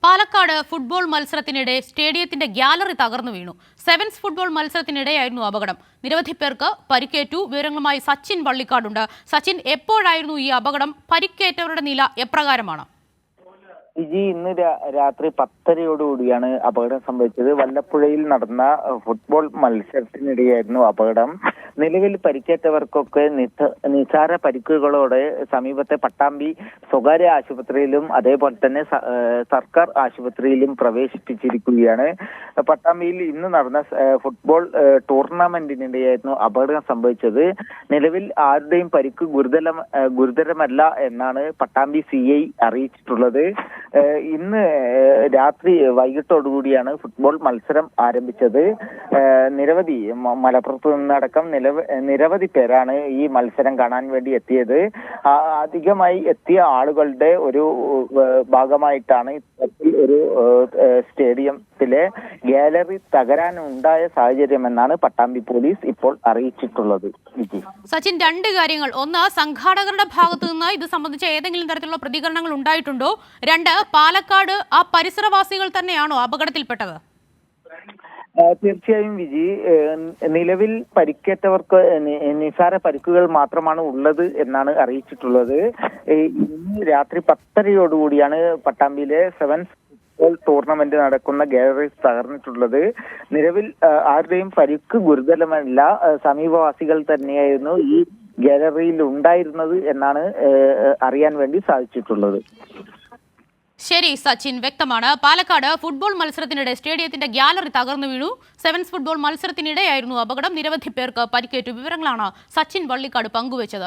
Palakkad football മത്സരത്തിനിടെ സ്റ്റേഡിയത്തിന്റെ gallery തകർന്നു വീണു. സെവൻസ് ഫുട്ബോൾ മത്സരത്തിനിടെയായിരുന്നു അപകടം. നിരവധി പേർക്ക് പരിക്കേറ്റു. വിവരങ്ങളുമായി സച്ചിൻ വള്ളിക്കാടുണ്ട്. സച്ചിൻ, എപ്പോഴായിരുന്നു ഈ അപകടം? പരിക്കേറ്റവരുടെ നില എപ്രകാരമാണ്? ഇന്ന് രാത്രി 10:30യോടുകൂടിയാണ് അപകടം സംഭവിച്ചത്. വല്ലപ്പുഴയിൽ നടന്ന ഫുട്ബോൾ മത്സരത്തിനിടെയായിരുന്നു അപകടം. നിലവിൽ പരിക്കേറ്റവർക്കൊക്കെ നിസാര പരിക്കുകളോടെ സമീപത്തെ പട്ടാമ്പി സ്വകാര്യ ആശുപത്രിയിലും അതേപോലെ തന്നെ സർക്കാർ ആശുപത്രിയിലും പ്രവേശിപ്പിച്ചിരിക്കുകയാണ്. പട്ടാമ്പിയിൽ ഇന്ന് നടന്ന ഫുട്ബോൾ ടൂർണമെന്റിനിടെയായിരുന്നു അപകടം സംഭവിച്ചത്. നിലവിൽ ആരുടെയും പരിക്ക് ഗുരുതരമല്ല എന്നാണ് പട്ടാമ്പി CI അറിയിച്ചിട്ടുള്ളത്. ഇന്ന് രാത്രി വൈകിട്ടോടുകൂടിയാണ് ഫുട്ബോൾ മത്സരം ആരംഭിച്ചത്. നിരവധി മലപ്പുറത്ത് നിന്നടക്കം നിരവധി പേരാണ് ഈ മത്സരം കാണാൻ വേണ്ടി എത്തിയത്. അധികമായി എത്തിയ ആളുകളുടെ ഒരു ഭാഗമായിട്ടാണ് ഒരു സ്റ്റേഡിയത്തിലെ ഗാലറി തകരാനുണ്ടായ സാഹചര്യമെന്നാണ് പട്ടാമ്പി പോലീസ് ഇപ്പോൾ അറിയിച്ചിട്ടുള്ളത്. സച്ചിൻ, രണ്ട് കാര്യങ്ങൾ. ഒന്ന്, സംഘാടകരുടെ ഭാഗത്തു നിന്ന് ഇത് സംബന്ധിച്ച ഏതെങ്കിലും തരത്തിലുള്ള പ്രതികരണങ്ങൾ ഉണ്ടായിട്ടുണ്ടോ? രണ്ട്, പാലക്കാട് ആ പരിസരവാസികൾ തന്നെയാണോ അപകടത്തിൽപ്പെട്ടത്? തീർച്ചയായും വിജി, നിലവിൽ പരിക്കേറ്റവർക്ക് നിസാര പരിക്കുകൾ മാത്രമാണ് ഉള്ളത് എന്നാണ് അറിയിച്ചിട്ടുള്ളത്. ഇന്ന് രാത്രി 10:30യോടുകൂടിയാണ് പട്ടാമ്പിയിലെ സെവൻസ് ഫുട്ബോൾ ടൂർണമെന്റ് നടക്കുന്ന ഗാലറി തകർന്നിട്ടുള്ളത്. നിലവിൽ ആരുടെയും പരിക്ക് ഗുരുതരമല്ല. സമീപവാസികൾ തന്നെയായിരുന്നു ഈ ഗാലറിയിൽ ഉണ്ടായിരുന്നത് എന്നാണ് അറിയാൻ വേണ്ടി സാധിച്ചിട്ടുള്ളത്. ശരി സച്ചിൻ, വ്യക്തമാണ്. പാലക്കാട് ഫുട്ബോൾ മത്സരത്തിനിടെ സ്റ്റേഡിയത്തിന്റെ ഗ്യാലറി തകർന്നു വീണു. സെവൻസ് ഫുട്ബോൾ മത്സരത്തിനിടെയായിരുന്നു അപകടം. നിരവധി പേർക്ക് പരിക്കേറ്റു. വിവരങ്ങളാണ് സച്ചിൻ വള്ളിക്കാട് പങ്കുവച്ചത്.